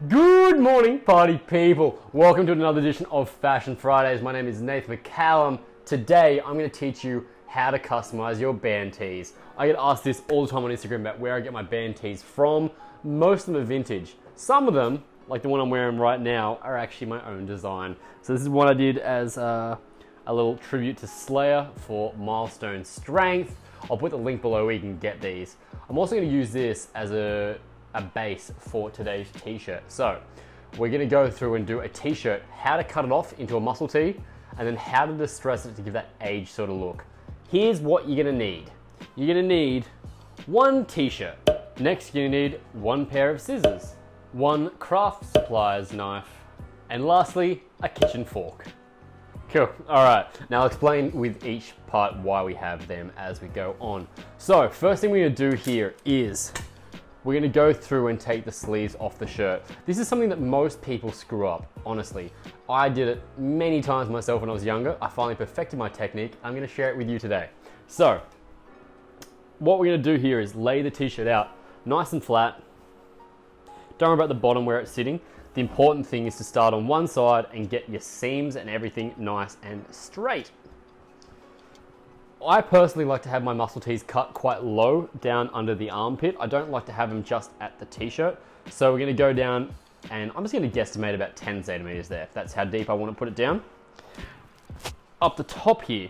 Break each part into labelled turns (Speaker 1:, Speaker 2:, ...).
Speaker 1: Good morning, party people. Welcome to another edition of Fashion Fridays. My name is Nathan McCallum. Today, I'm going to teach you how to customize your band tees. I get asked this all the time on Instagram about where I get my band tees from. Most of them are vintage. Some of them, like the one I'm wearing right now, are actually my own design. So this is what I did as a little tribute to Slayer for Milestone Strength. I'll put the link below where you can get these. I'm also going to use this as a base for today's t-shirt. So we're going to go through and do a t-shirt, how to cut it off into a muscle tee, and then how to distress it to give that age sort of look. Here's what you're going to need. You're going to need one t-shirt. Next, you're going to need one pair of scissors, one craft supplies knife, and lastly, a kitchen fork. Cool. All right. Now I'll explain with each part why we have them as we go on. So first thing we're going to do here is we're going to go through and take the sleeves off the shirt. This is something that most people screw up, honestly. I did it many times myself when I was younger. I finally perfected my technique. I'm going to share it with you today. So what we're going to do here is lay the t-shirt out nice and flat. Don't worry about the bottom where it's sitting. The important thing is to start on one side and get your seams and everything nice and straight. I personally like to have my muscle tees cut quite low down under the armpit. I don't like to have them just at the t-shirt. So we're going to go down and I'm just going to guesstimate about 10 centimeters there, if that's how deep I want to put it down. Up the top here,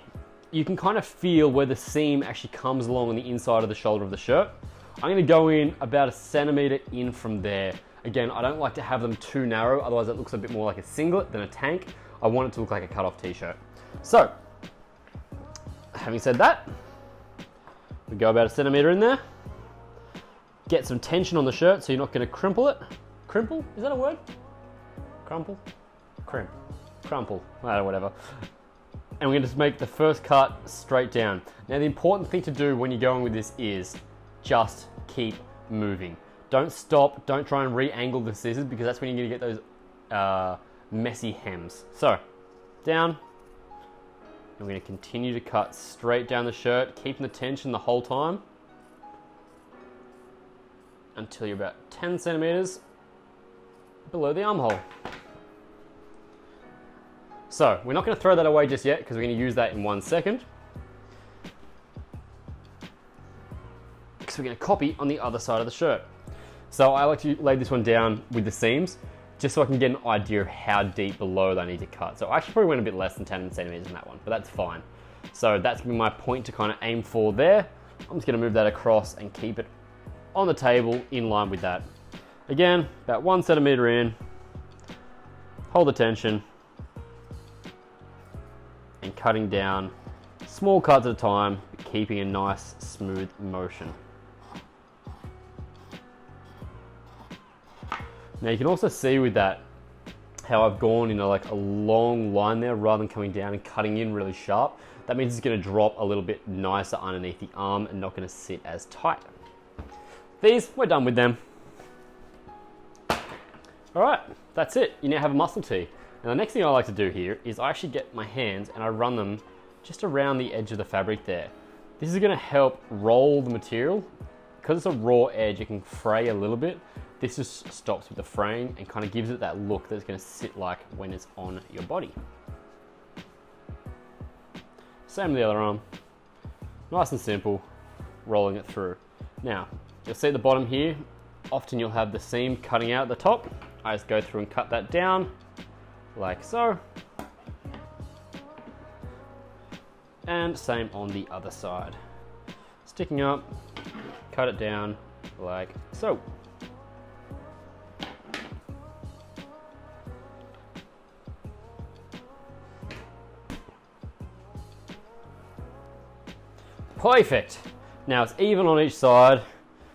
Speaker 1: you can kind of feel where the seam actually comes along on the inside of the shoulder of the shirt. I'm going to go in about a centimeter in from there. Again, I don't like to have them too narrow, otherwise it looks a bit more like a singlet than a tank. I want it to look like a cut-off t-shirt. So, having said that, we go about a centimeter in there. Get some tension on the shirt so you're not going to crimple it. Crimple? Is that a word? Crumple? Crimp. Crumple. Whatever. And we're going to just make the first cut straight down. Now the important thing to do when you're going with this is just keep moving. Don't stop, don't try and re-angle the scissors because that's when you're going to get those messy hems. So, down. And we're going to continue to cut straight down the shirt, keeping the tension the whole time until you're about 10 centimeters below the armhole. So, we're not going to throw that away just yet because we're going to use that in 1 second. So we're going to copy on the other side of the shirt. So I like to lay this one down with the seams just so I can get an idea of how deep below that I need to cut. So I actually probably went a bit less than 10 centimeters in that one, but that's fine. So that's going to be my point to kind of aim for there. I'm just going to move that across and keep it on the table in line with that. Again, about 1 centimeter in, hold the tension, and cutting down small cuts at a time, keeping a nice smooth motion. Now you can also see with that how I've gone in a long line there rather than coming down and cutting in really sharp. That means it's going to drop a little bit nicer underneath the arm and not going to sit as tight. These, we're done with them. Alright, that's it. You now have a muscle tee. Now the next thing I like to do here is I actually get my hands and I run them just around the edge of the fabric there. This is going to help roll the material. Because it's a raw edge, it can fray a little bit. This just stops with the fraying and kind of gives it that look that it's going to sit like when it's on your body. Same with the other arm. Nice and simple, rolling it through. Now, you'll see at the bottom here, often you'll have the seam cutting out at the top. I just go through and cut that down, like so. And same on the other side. Sticking up, cut it down, like so. Perfect. Now it's even on each side,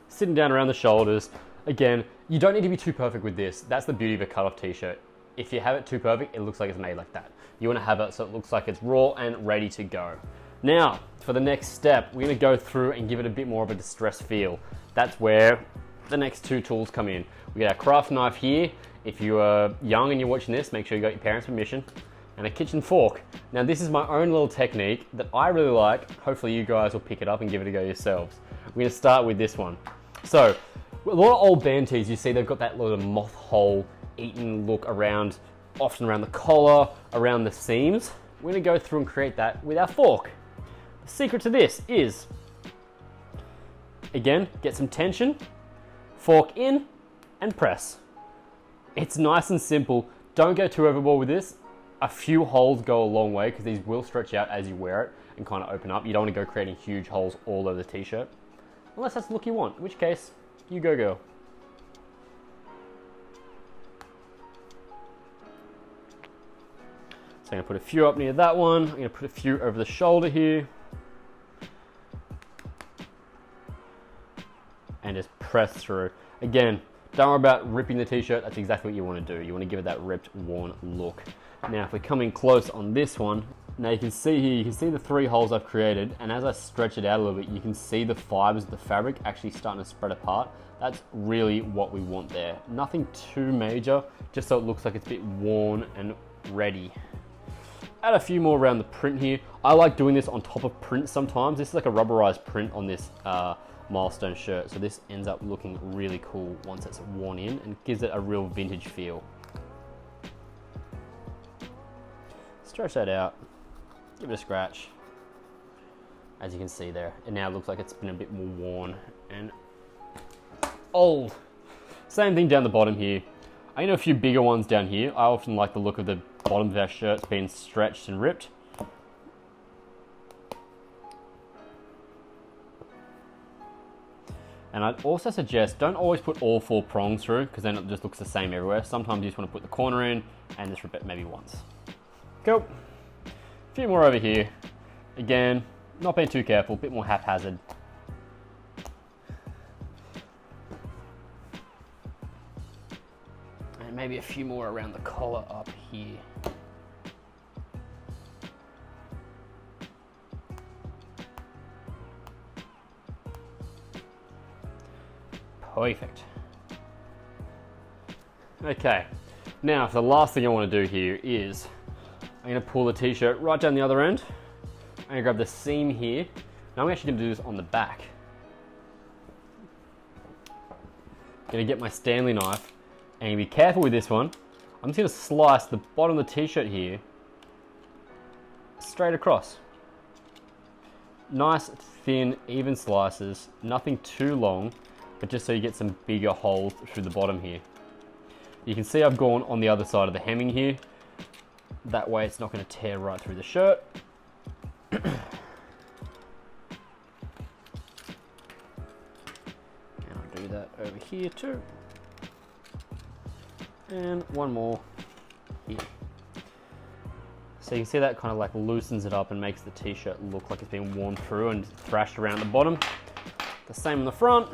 Speaker 1: sitting down around the shoulders. Again, you don't need to be too perfect with this. That's the beauty of a cut-off t-shirt. If you have it too perfect, it looks like it's made like that. You want to have it so it looks like it's raw and ready to go. Now, for the next step, we're going to go through and give it a bit more of a distressed feel. That's where the next two tools come in. We got our craft knife here. If you are young and you're watching this, make sure you got your parents' permission. And a kitchen fork. Now this is my own little technique that I really like. Hopefully you guys will pick it up and give it a go yourselves. We're going to start with this one. So A lot of old band tees, you see they've got that little moth hole eaten look around, often around the collar, around the seams. We're gonna go through and create that with our fork. The secret to this is, again, get some tension, fork in, and press. It's nice and simple. Don't go too overboard with this. A few holes go a long way because these will stretch out as you wear it and kind of open up. You don't want to go creating huge holes all over the t-shirt, unless that's the look you want, in which case, you go girl. So I'm going to put a few up near that one. I'm going to put a few over the shoulder here. And just press through. Again, don't worry about ripping the t-shirt. That's exactly what you want to do. You want to give it that ripped, worn look. Now, if we're coming close on this one, now you can see here, you can see the 3 holes I've created, and as I stretch it out a little bit, you can see the fibers of the fabric actually starting to spread apart. That's really what we want there. Nothing too major, just so it looks like it's a bit worn and ready. Add a few more around the print here. I like doing this on top of print sometimes. This is like a rubberized print on this Milestone shirt, so this ends up looking really cool once it's worn in and gives it a real vintage feel. Stretch that out, give it a scratch. As you can see there, it now looks like it's been a bit more worn and old. Same thing down the bottom here. I know a few bigger ones down here. I often like the look of the bottom of our shirts being stretched and ripped. And I'd also suggest don't always put all 4 prongs through because then it just looks the same everywhere. Sometimes you just want to put the corner in and just rip it maybe once. Cool. A few more over here. Again, not being too careful, a bit more haphazard. And maybe a few more around the collar up here. Perfect. Okay, now for the last thing I want to do here is I'm going to pull the t-shirt right down the other end. I'm going to grab the seam here. Now I'm actually going to do this on the back. I'm going to get my Stanley knife and be careful with this one. I'm just going to slice the bottom of the t-shirt here straight across. Nice, thin, even slices, nothing too long, but just so you get some bigger holes through the bottom here. You can see I've gone on the other side of the hemming here. That way it's not going to tear right through the shirt. And I'll do that over here too. And one more here. So you can see that kind of like loosens it up and makes the t-shirt look like it's been worn through and thrashed around the bottom. The same on the front.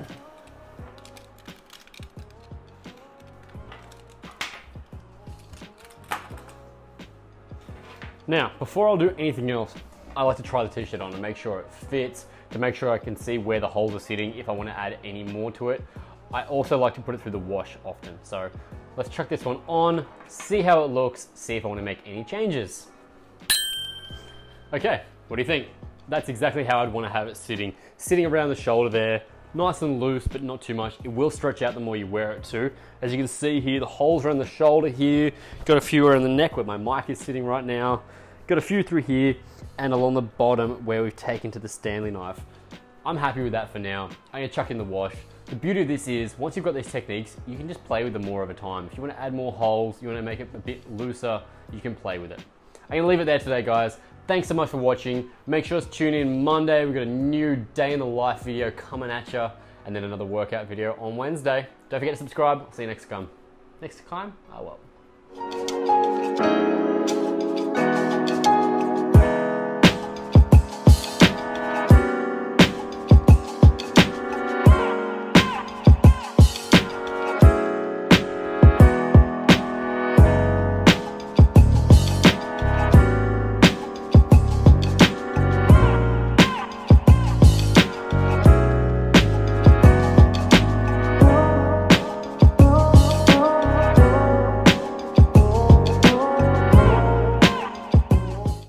Speaker 1: Now, before I'll do anything else, I like to try the t-shirt on and make sure it fits, to make sure I can see where the holes are sitting if I want to add any more to it. I also like to put it through the wash often. So let's chuck this one on, see how it looks, see if I want to make any changes. Okay, what do you think? That's exactly how I'd want to have it sitting around the shoulder there, nice and loose, but not too much. It will stretch out the more you wear it too. As you can see here, the holes around the shoulder here, got a few around the neck where my mic is sitting right now, got a few through here, and along the bottom where we've taken to the Stanley knife. I'm happy with that for now. I'm gonna chuck in the wash. The beauty of this is, once you've got these techniques, you can just play with them more over time. If you want to add more holes, you want to make it a bit looser, you can play with it. I'm gonna leave it there today, guys. Thanks so much for watching. Make sure to tune in Monday. We've got a new day in the life video coming at you, and then another workout video on Wednesday. Don't forget to subscribe. See you next time. Next time? Oh well.